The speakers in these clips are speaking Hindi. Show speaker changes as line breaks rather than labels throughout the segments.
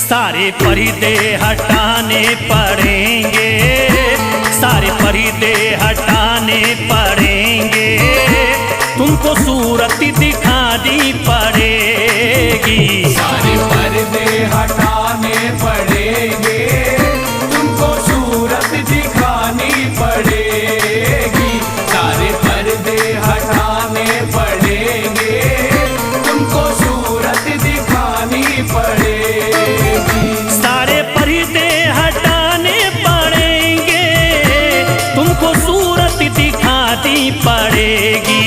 सारे पर्दे हटाने पड़ेंगे, सारे पर्दे हटाने पड़ेंगे, तुमको सूरत दिखानी पड़ेगी।
सारे पर्दे हटाने पड़ेंगे, तुमको सूरत दिखानी पड़ेगी। सारे पर्दे हटाने पड़ेंगे, तुमको सूरत दिखानी पड़ेगी।
सारे पर्दे हटाने पड़ेंगे, तुमको सूरत दिखानी पड़ेगी।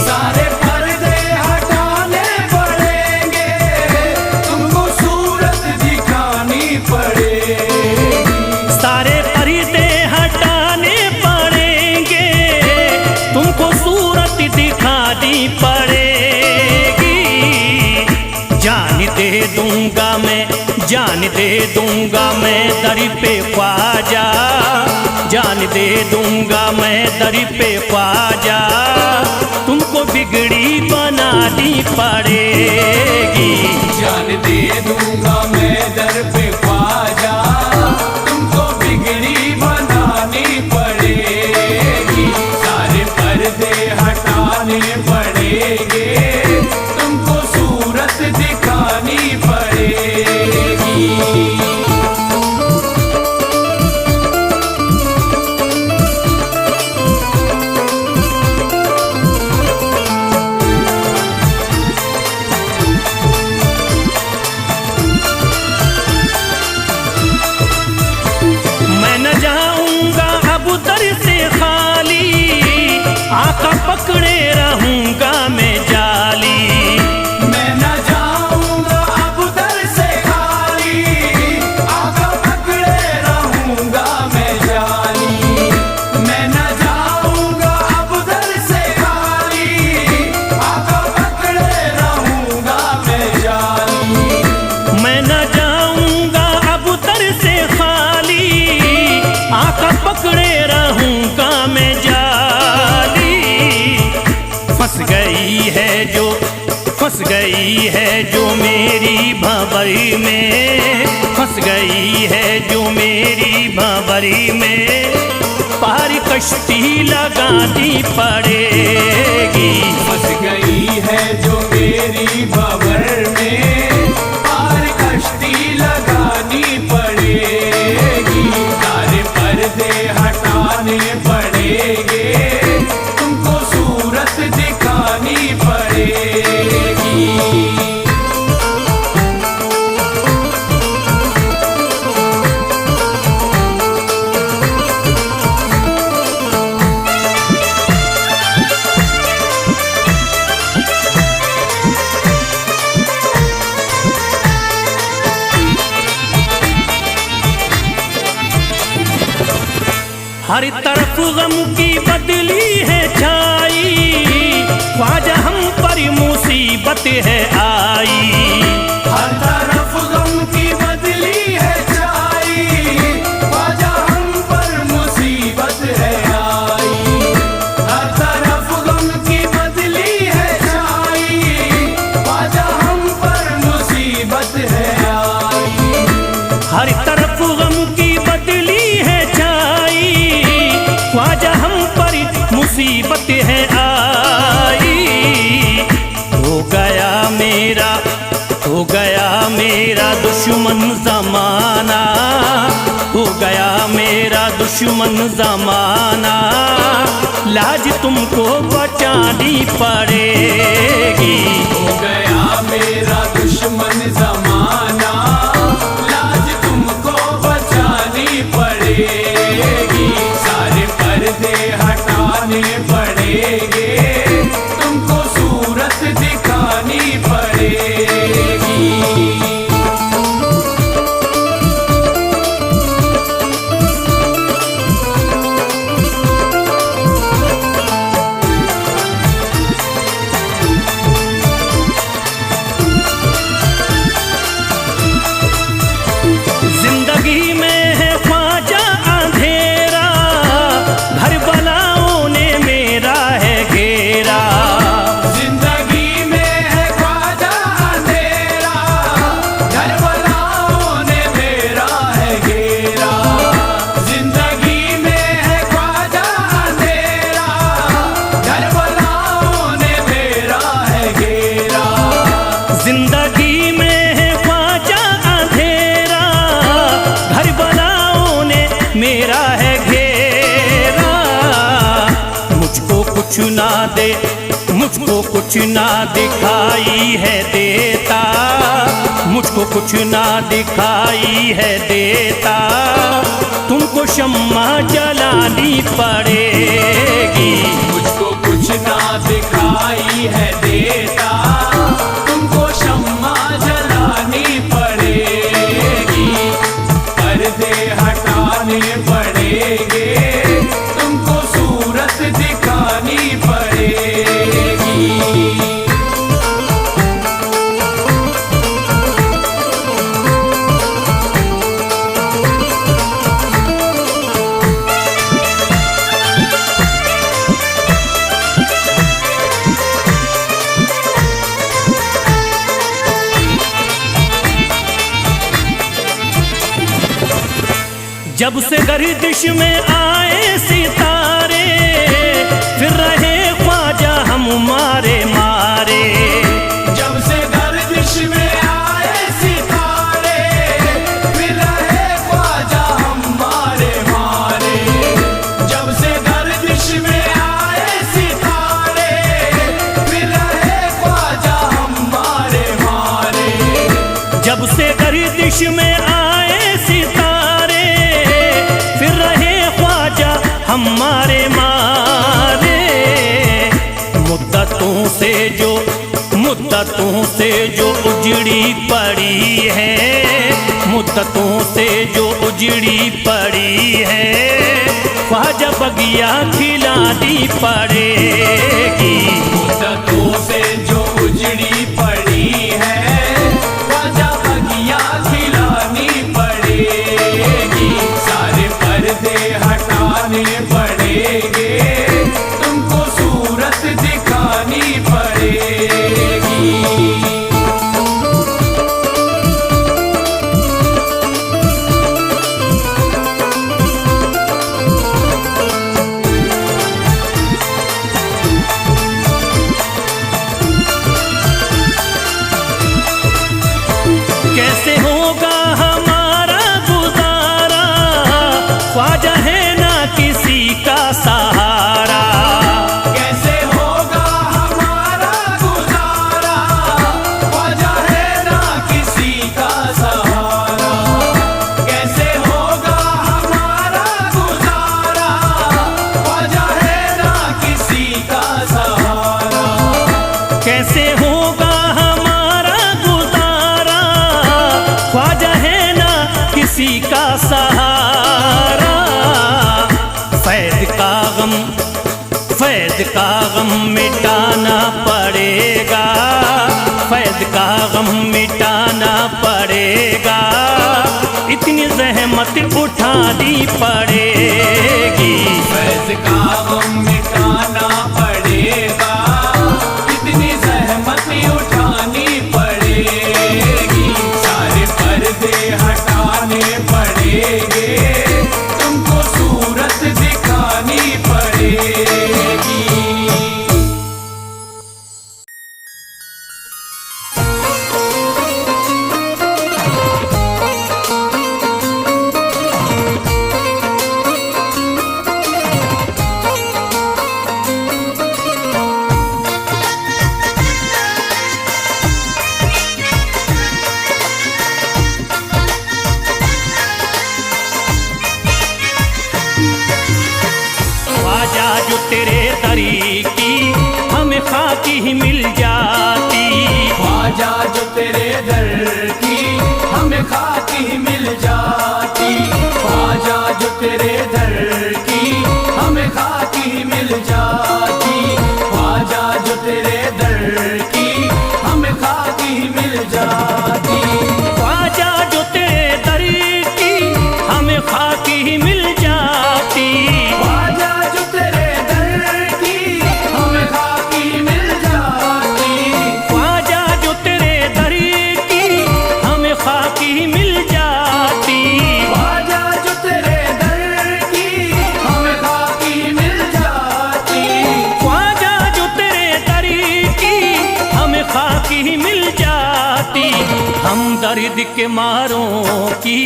सारे पर्दे हटाने पड़ेंगे, तुमको सूरत दिखानी पड़ेगी।
सारे पर्दे हटाने पड़ेंगे, तुमको सूरत दिखानी पड़ेगी। जान दे दूंगा मैं, जान दे दूंगा मैं दर पे ख्वाजा, जान दे दूंगा मैं दर पे ख्वाजा, तुमको बिगड़ी बनानी पड़ेगी।
जान दे दूंगा मैं दर पे ख्वाजा, तुमको बिगड़ी बनानी पड़ेगी। सारे पर्दे हटाने पड़ेंगे, तुमको सूरत दिखानी पड़ेगी।
आका पकड़े रहूंगा मैं जाली,
मैं न जाऊंगा अब दर से खाली। आका पकड़े रहूंगा मैं जाली, मैं न जाऊंगा अब दर से खाली। आका पकड़े रहूंगा मैं जाली,
मैं न जाऊंगा अब दर से खाली, आका पकड़े रहूंगा मैं जाली। फंस गई है जो, फंस गई है जो मेरी भंवरी में, फंस गई है जो मेरी भंवरी में, पार कश्ती लगानी पड़ेगी।
फंस गई है जो मेरी भंवर में, पार कश्ती लगानी पड़ेगी। सारे पर्दे हटाने पड़ेंगे, तुमको सूरत दिखानी पड़ेगी।
हर तरफ गम की बदली है छाई, ख्वाजा हम पर मुसीबत है आई।
हर तरफ गम की बदली है छाई, ख्वाजा हम पर मुसीबत है आई। हर तरफ गम की बदली है छाई, ख्वाजा हम पर मुसीबत है आई।
हर तरफ गम की बदली है छाई, ख्वाजा हम पर मुसीबत है आई। हो गया मेरा, हो गया मेरा दुश्मन ज़माना, हो गया मेरा दुश्मन ज़माना, लाज तुमको बचानी पड़ेगी।
हो गया मेरा दुश्मन ज़माना, लाज तुमको बचानी पड़ेगी। सारे पर्दे हटाने पड़ेंगे, तुमको सूरत दिखानी पड़ेगी।
जिंदगी में है ख्वाजा अंधेरा, घर बलाओं ने मेरा है कुछ ना दे, मुझको कुछ ना दिखाई है देता, मुझको कुछ ना दिखाई है देता, तुमको शम्मा जलानी पड़ेगी।
मुझको कुछ ना दिखाई है देता, तुमको शम्मा जलानी पड़ेगी, पर्दे हटाने पड़ेंगे, तुमको सूरत दिखानी पड़ेगी।
जब से गर्दिश में आए सितारे, फिर रहे ख्वाजा हम मारे मारे।
जब से गर्दिश में आए सितारे, फिर रहे ख्वाजा हम मारे मारे। जब से गर्दिश में आए सितारे, फिर रहे ख्वाजा हम मारे मारे।
जब से गर्दिश में आए सितारे, फिर रहे ख्वाजा हमारे मारे। मुद्दतों से जो उजड़ी पड़ी है, मुद्दतों से जो उजड़ी पड़ी है, ख्वाजा बगिया खिलानी पड़ेगी।
मुद्दतों से जो उजड़ी पड़ी है, ख्वाजा बगिया खिलानी पड़ेगी, सारे पर्दे हटाने पड़ेंगे, तुमको सूरत दिखानी पड़ेगी।
कैसे होगा हमारा गुजारा, ख्वाजा है ना किसी का सहारा।
कैसे होगा हमारा गुजारा, ख्वाजा है ना किसी का सहारा। कैसे होगा हमारा गुजारा, ख्वाजा है ना किसी का सहारा।
कैसे होगा हमारा गुजारा, ख्वाजा है ना किसी का सहारा। फैज़ का गम मिटाना पड़ेगा, फैज़ का गम मिटाना पड़ेगा, इतनी ज़हमत उठानी पड़ेगी।
फैज़ का गम मिटाना पड़ेगा, इतनी ज़हमत उठानी पड़ेगी, सारे पर्दे हटाने पड़ेंगे, तुमको सूरत दिखानी पड़ेगी।
जो तेरे दरी की हमें खाकी ही मिल जाती,
ख्वाजा जो तेरे दर की हमें खाकी ही मिल जाती, ख्वाजा जो तेरे दर की हमें खाकी ही मिल जाती, ख्वाजा जो तेरे दर की हमें खाकी ही मिल जाती।
ख्वाजा जो तेरे दर की हमें खाकी ही मिल जाती,
ख्वाजा जो तेरे दर की हमें खाकी मिल जाती,
ख्वाजा जो तेरे दर की हमें खाकी ही मिल जाती,
ख्वाजा जो तेरे दर की हमें खाकी मिल जाती,
ख्वाजा जो तेरे दर की हमें खाकी ही मिल जाती। हम दर्द के मारों की,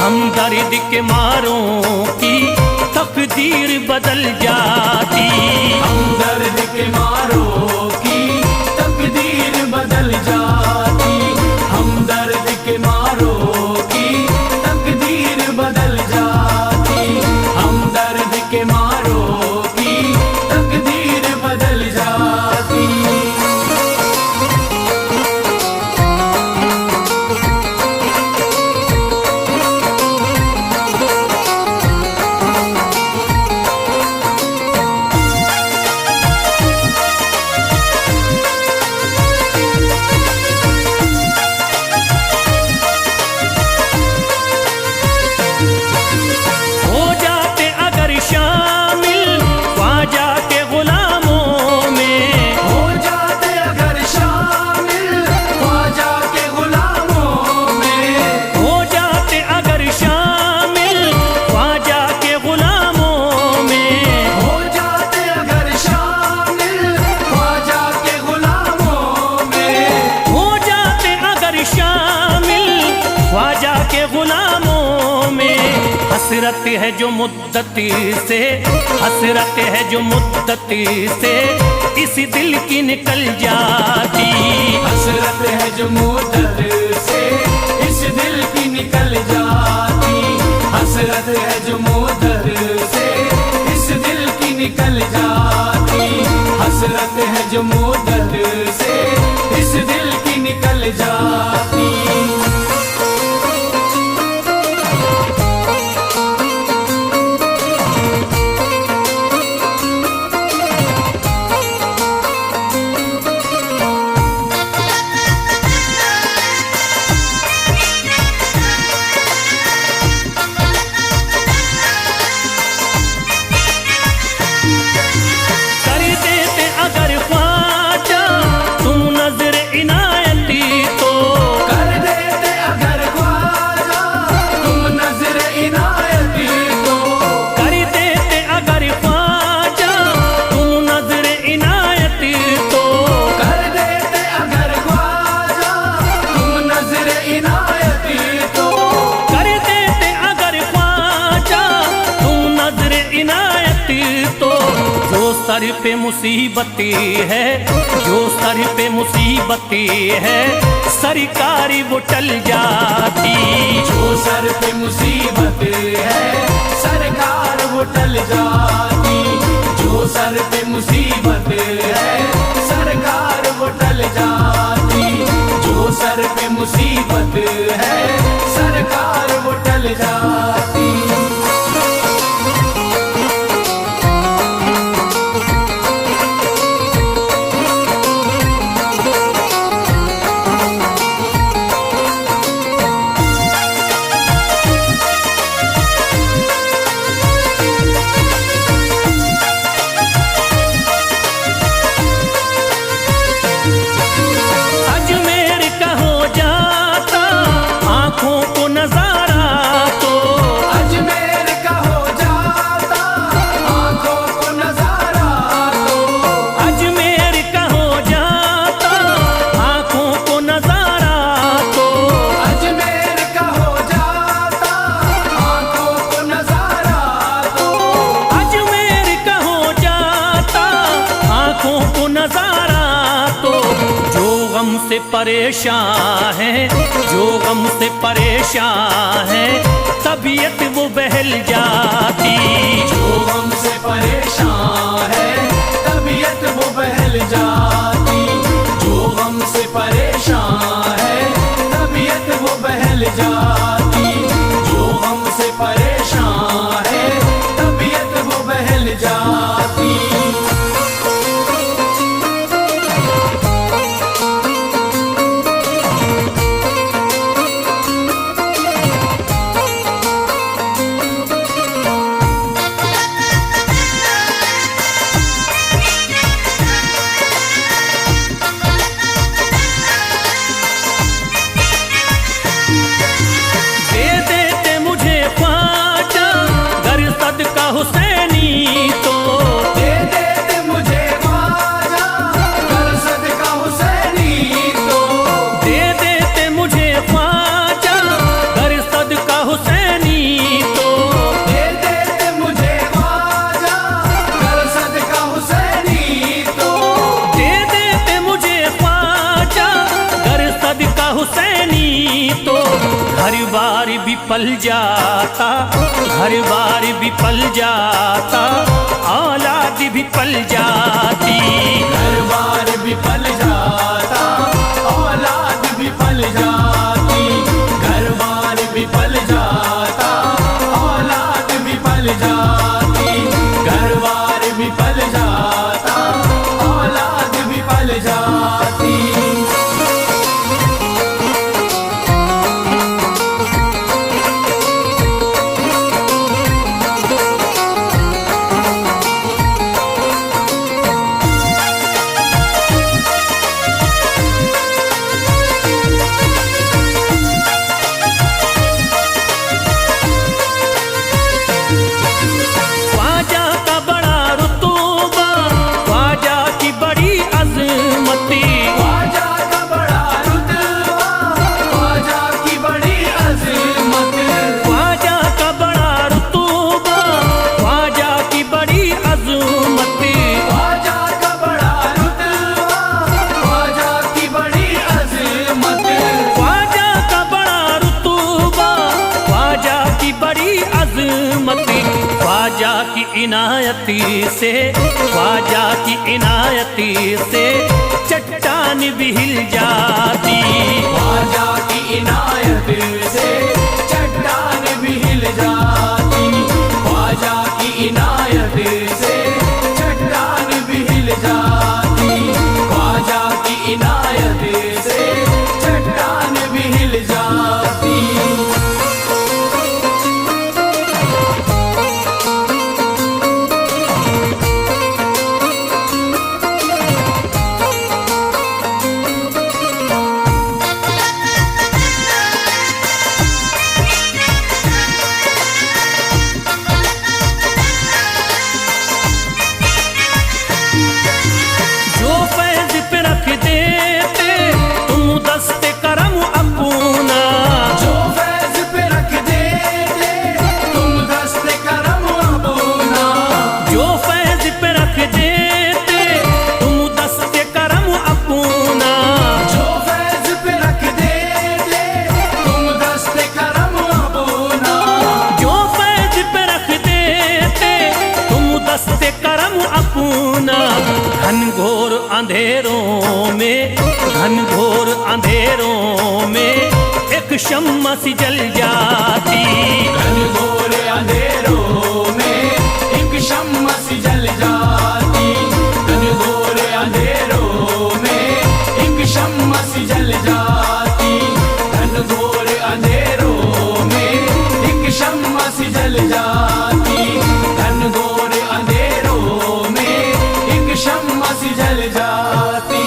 हम दर्द के मारों की तकदीर बदल जाती,
हम दर्द
हसरत है जो मुद्दती से, हसरत है जो मुद्दती से इस दिल की निकल जाती।
हसरत है जो मुद्दत से इस दिल की निकल जाती। हसरत है जो मुद्दत से इस दिल की निकल जाती। हसरत है जो मुद्दत से इस दिल की निकल जाती।
सर पे मुसीबती है, जो सर पे मुसीबती है सरकारी वो टल जाती।
जो सर पे मुसीबत है सरकार वो टल जाती। जो सर पे मुसीबत है सरकार वो टल जाती। जो सर पे मुसीबत है सरकार वो टल जाती।
से परेशान है, जो गम से परेशान है तबीयत वो बहल जाती।
जो गम से परेशान है तबीयत वो बहल जाती। जो गम से परेशान है तबीयत वो बहल जाती। जो गम से परेशान है तबीयत वो बहल जाती।
हुसैनी तो
दे देते मुझे ख्वाजा कर सदका हुसैनी तो।
दे देते मुझे ख्वाजा कर सदका हुसैनी तो।
दे देते मुझे ख्वाजा कर सदका हुसैनी तो।
दे देते मुझे ख्वाजा कर सदका हुसैनी तो। घर बार भी पल जाता, घर बार भी पल जाता, औलाद भी पल जाती।
घर बार भी पल जाता, औलाद भी पल जाती। घर बार भी पल जाता, औलाद भी पल जाती। घर बार भी पल जाता, औलाद भी पल जाती।
इनायती से, ख्वाजा की इनायती से चट्टान भी हिल जाती।
ख्वाजा की इनायत से चट्टान भी हिल जाती। ख्वाजा की इनायत से चट्टान भी हिल जाती। ख्वाजा की इनायत से चट्टान भी हिल जाती।
जो फैज पे रख देते तुम दस्ते करम अपना,
जो फैज पे रख देते तुम दस्ते करम अपना।
जो फैज पे रख देते तुम दस्ते करम अपना।
जो फैज पे रख देते तुम दस्ते करम अपना।
जो फैज पे रख देते तुम दस्ते करम अपना। घनघोर अंधेरों में, घनघोर अंधेरों में एक शम्मा सी जल जाती।
घनघोर अंधेरों में एक शम्मा सी जल जाती। घनघोर अंधेरों में एक शम्मा सी जल जाती। घनघोर अंधेरों में एक शम्मा सी जल जाती। घनघोर अंधेरों में एक शम्मा सी जल जाती।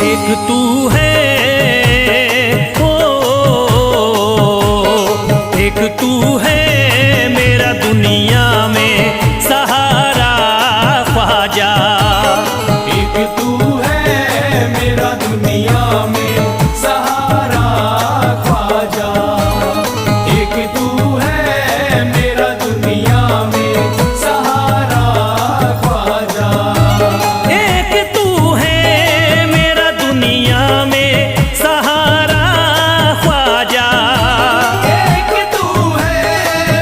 एक तू है ओ, एक तू है मेरा दुनिया में सहारा ख्वाजा।
एक तू है मेरा दुनिया में सहारा ख्वाजा। एक तू है मेरा दुनिया में सहारा ख्वाजा।
एक तू है मेरा दुनिया में सहारा ख्वाजा।
एक तू है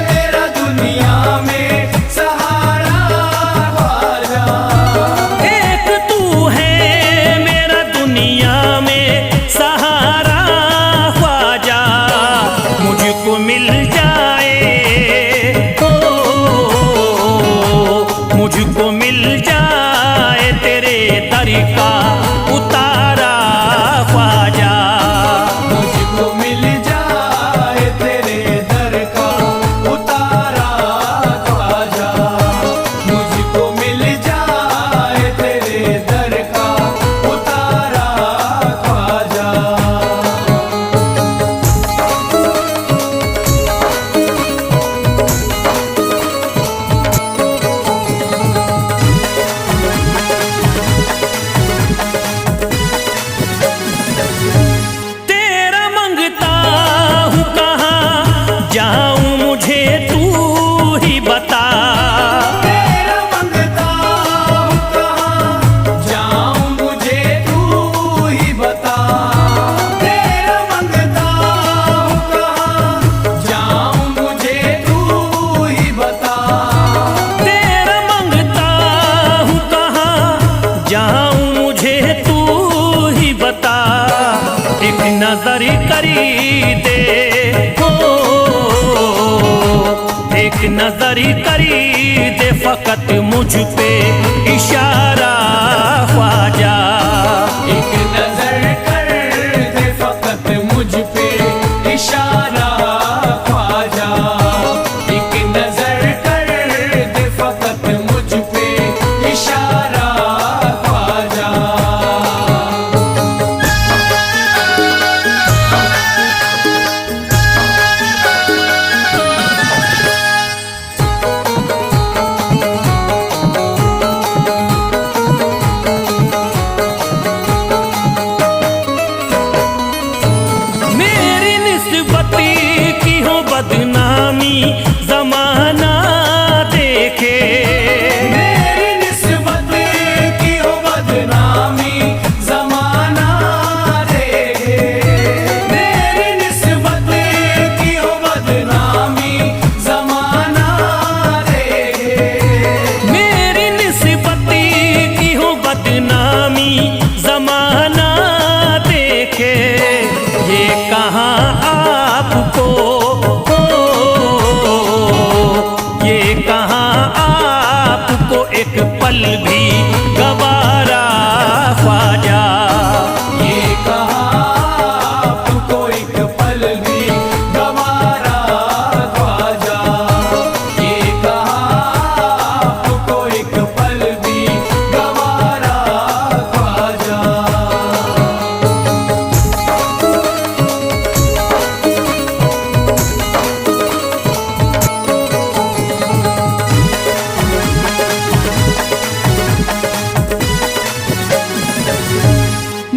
मेरा दुनिया में सहारा ख्वाजा।
एक तू है मेरा दुनिया में सहारा ख्वाजा। मुझको मिल जाए ओ, मुझको मिल जाए तेरे दर का उतारा ख्वाजा।
मुझको मिल जाए तेरे दर का उतारा ख्वाजा। मुझको मिल जाए तेरे दर का उतारा ख्वाजा।
तेरा मंगता हूँ कहाँ जाऊँ मुझे तू ही बता।
तेरा मंगता हूँ कहाँ जाऊँ मुझे तू ही बता। तेरा मंगता हूँ कहाँ जाऊँ मुझे तू ही बता।
तेरा मंगता हूँ कहाँ जाऊँ मुझे तू ही बता। एक नजर करी दे हो, एक नजर करी दे फकत मुझ पे इशारा ख्वाजा।
एक नजर कर दे फकत मुझ पे इशारा ख्वाजा। एक नजर कर दे फकत मुझ पे इशारा ख्वाजा।
पल भी गवारा ख्वाजा।
ये कहा आपको एक पल भी गवारा ख्वाजा। ये कहा आपको एक पल भी गवारा ख्वाजा।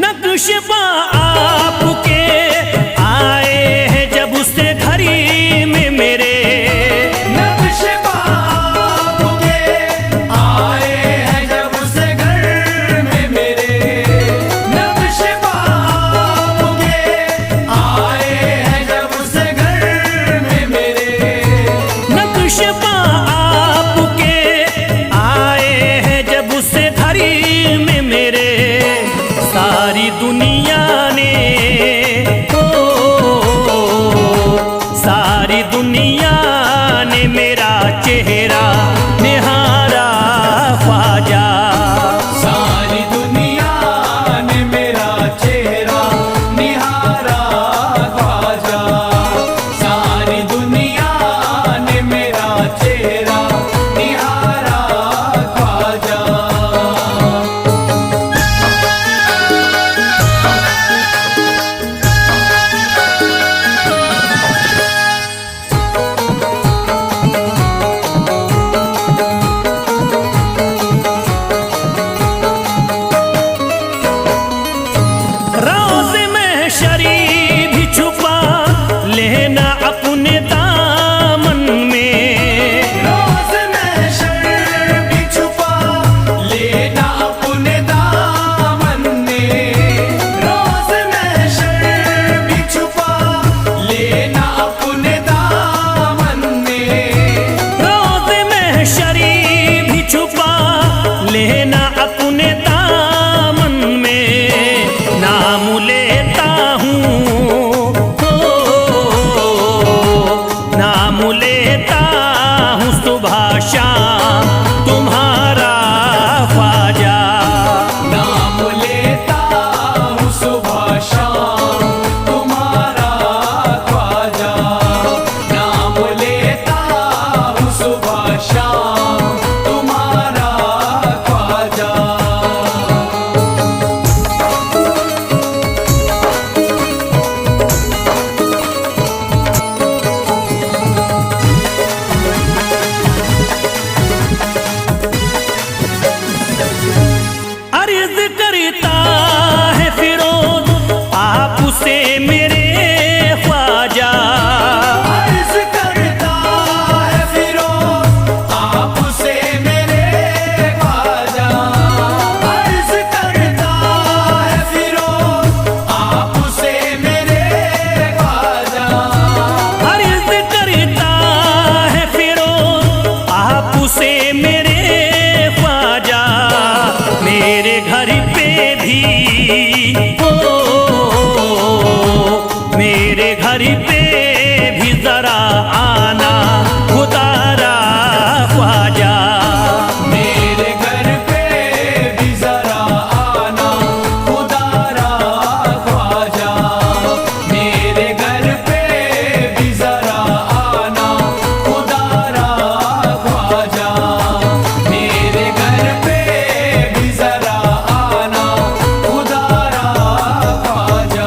नक्शबा आपके आए हैं जब उससे घड़ी में मेरे,
नक्शबा आपके आए हैं जब उस घर में मेरे। नक्शबा आपके आए हैं जब उस घर में मेरे।
नक्शबा आपके आए हैं जब उससे घड़ी में मेरे। सारी दुनिया ने सारी दुनिया ने मेरा चेहरा निहारा ख्वाजा।
सारी दुनिया ने मेरा चेहरा निहारा ख्वाजा। सारी दुनिया ने मेरा चेहरा निहारा ख्वाजा।
रोज़ महशरी भी छुपा लेना अपने दामन में।
रोज़ महशर भी छुपा लेना अपने दामन में। रोज़ महशर भी छुपा लेना अपने दामन में।
रोज़ महशरी भी छुपा लेना अपने दामन में। नाम लेता हूँ नाम लेता हूँ सुबह शाम तुम्हारा ख्वाजा।
नाम लेता हूँ सुबह शाम तुम्हारा ख्वाजा। नाम लेता हूँ सुबह शाम तुम्हारा ख्वाजा।
अर्ज करता है फिरोज आपसे मेरे ख्वाजा।
अर्ज करता है फिरोज आपसे मेरे ख्वाजा। अर्ज करता है फिरोज आपसे मेरे ख्वाजा।
अर्ज करता है फिरोज आपसे मेरे ख्वाजा। मेरे घर पे भी मेरे घर पे भी जरा आना खुदारा ख्वाजा।
मेरे घर पे भी जरा आना खुदारा ख्वाजा। मेरे घर पे भी जरा आना खुदारा ख्वाजा। मेरे घर पे भी जरा आना खुदारा ख्वाजा।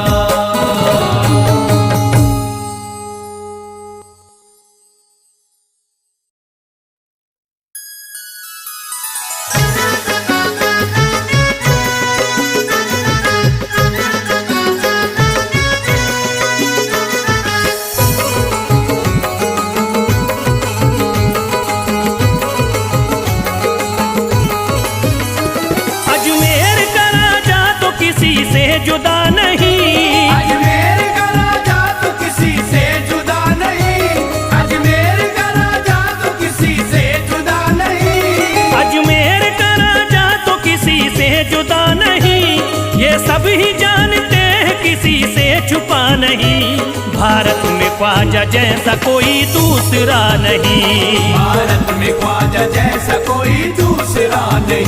अजमेर का राजा तो किसी से जुदा नहीं।
अजमेर का राजा तो किसी से जुदा नहीं। अजमेर का राजा तो किसी से जुदा नहीं।
अजमेर का राजा तो किसी से जुदा नहीं। ये सब ही जानते हैं किसी से छुपा नहीं। भारत में ख्वाजा जैसा कोई दूसरा नहीं।
भारत में ख्वाजा जैसा कोई दूसरा नहीं।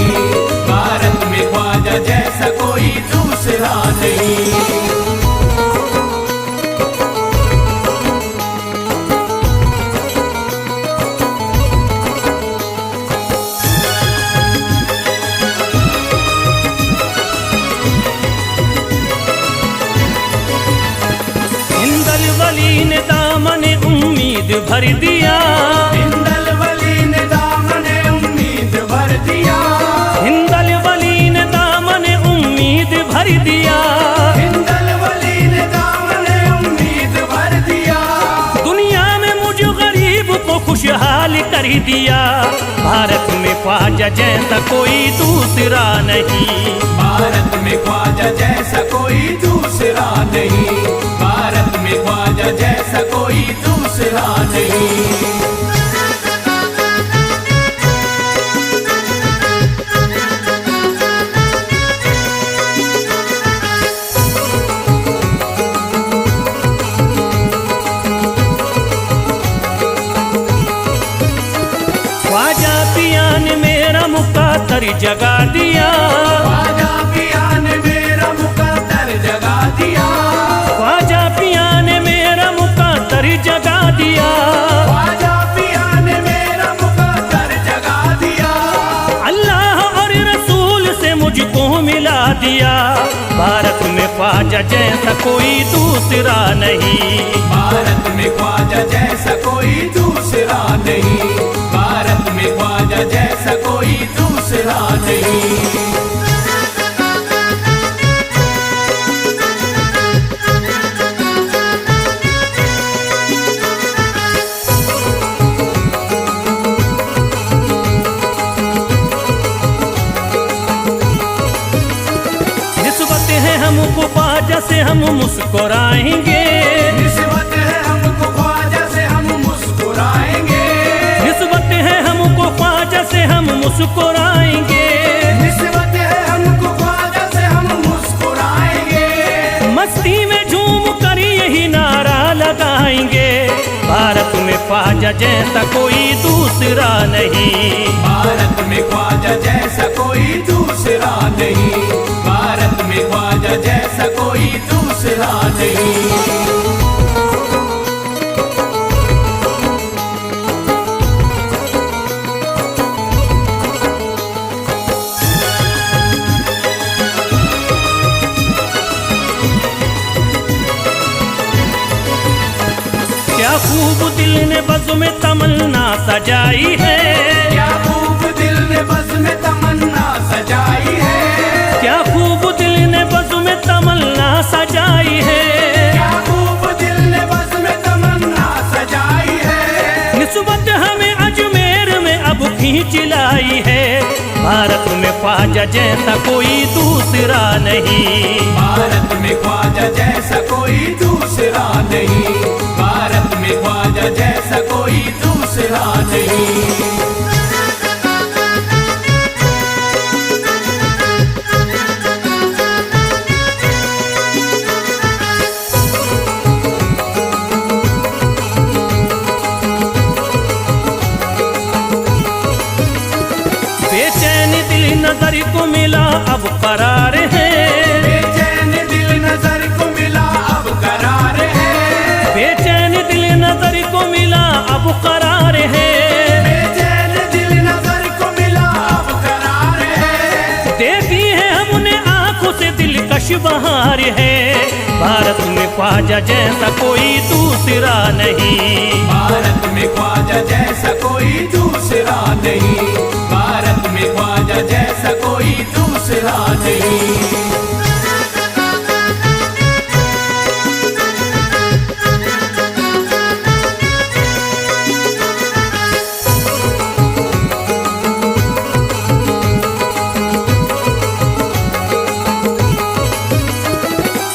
भर दिया,
हिंदल वली ने दामने उम्मीद भर दिया,
हिंदल वली ने दामने उम्मीद भर दिया,
हिंदल वली ने दामने उम्मीद भर दिया।
दुनिया में मुझ गरीब को खुशहाल कर दिया। भारत में ख्वाजा जैसा कोई दूसरा नहीं,
भारत में ख्वाजा जैसा कोई दूसरा नहीं, भारत में ख्वाजा जैसा कोई दूसरा नहीं।
ख्वाजा पिया ने मेरा मुकद्दर जगा दिया,
ख्वाजा पिया ने मेरा मुकद्दर जगा दिया,
ख्वाजा पिया ने मेरा मुकद्दर जगा दिया,
ख्वाजा पिया ने मेरा मुकद्दर जगा दिया।
अल्लाह और रसूल से मुझको मिला दिया। भारत में ख्वाजा जैसा कोई दूसरा नहीं,
भारत में ख्वाजा जैसा कोई दूसरा नहीं, भारत में ख्वाजा जैसा कोई दूसरा नहीं।
निस्बत है हमको ख्वाजा से हम मुस्कुराएंगे,
निस्बत है हमको ख्वाजा से हम मुस्कुराएंगे,
निस्बत है हमको ख्वाजा से हम मुस्कुराएंगे,
निस्बत है हमको ख्वाजा से हम मुस्कुराएंगे।
मस्ती में झूम कर यही नारा लगाएंगे। भारत में ख्वाजा जैसा कोई दूसरा नहीं,
भारत में ख्वाजा जैसा कोई दूसरा नहीं, भारत में ख्वाजा जैसा कोई दूसरा नहीं।
क्या खूब दिल ने बज़्म में तमन्ना सजाई है,
क्या खूब दिल ने बज़्म में तमन्ना सजाई है,
क्या खूब दिल ने बज़्म में तमन्ना सजाई है,
क्या खूब दिल ने बज़्म में तमन्ना सजाई है।
निस्बत हमें अजमेर में अब खींच लाई है। भारत में ख्वाजा जैसा कोई दूसरा नहीं,
भारत में ख्वाजा जैसा कोई दूसरा नहीं, भारत में ख्वाजा जैसा कोई दूसरा नहीं।
बेचैन दिल नजर को मिला अब करार है,
बेचैन दिल नजर को मिला अब करार है,
बेचैन दिल नजर को मिला अब करार है,
बेचैन दिल नजर को मिला अब करार है।
देखी है हमने आंखों से दिलकश बहार है। भारत में ख्वाजा जैसा कोई दूसरा नहीं,
भारत में ख्वाजा जैसा कोई दूसरा नहीं, भारत में ख्वाजा जैसा कोई दूसरा नहीं।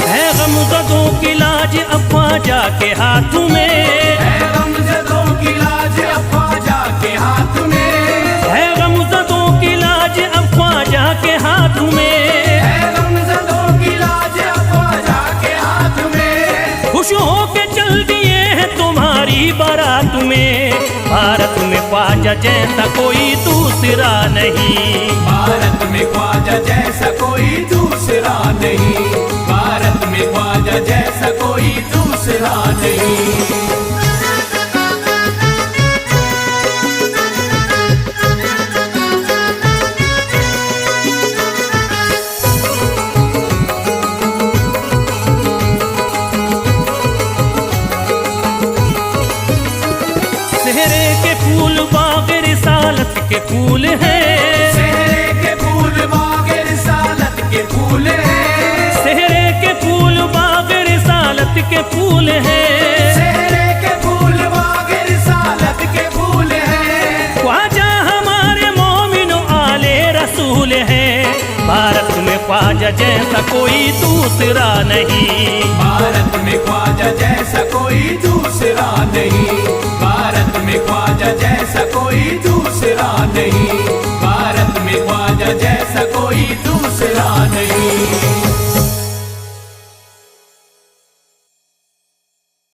है गमज़दों की लाज अब ख्वाजा के हाथ में,
है गमज़दों की लाज अब ख्वाजा के हाथ में,
है गमज़दों की लाज अब ख्वाजा के हाथ में,
है गमज़दों की लाज अब ख्वाजा के हाथ में।
खुश होके चल दिए हैं तुम्हारी बारात में। भारत में ख्वाजा जैसा कोई दूसरा नहीं,
भारत में ख्वाजा जैसा कोई दूसरा नहीं, भारत में ख्वाजा जैसा कोई दूसरा नहीं।
सेहरे के फूल बाग रिसालत के फूल हैं,
सेहरे के फूल बाग रिसालत के फूल हैं,
सेहरे के फूल बाग रिसालत के फूल हैं,
सेहरे के फूल बाग रिसालत के फूल हैं।
ख्वाजा हमारे मोमिनो आले रसूल हैं, भारत में ख्वाजा जैसा कोई दूसरा नहीं,
भारत में ख्वाजा जैसा कोई दूसरा नहीं, भारत में ख्वाजा जैसा कोई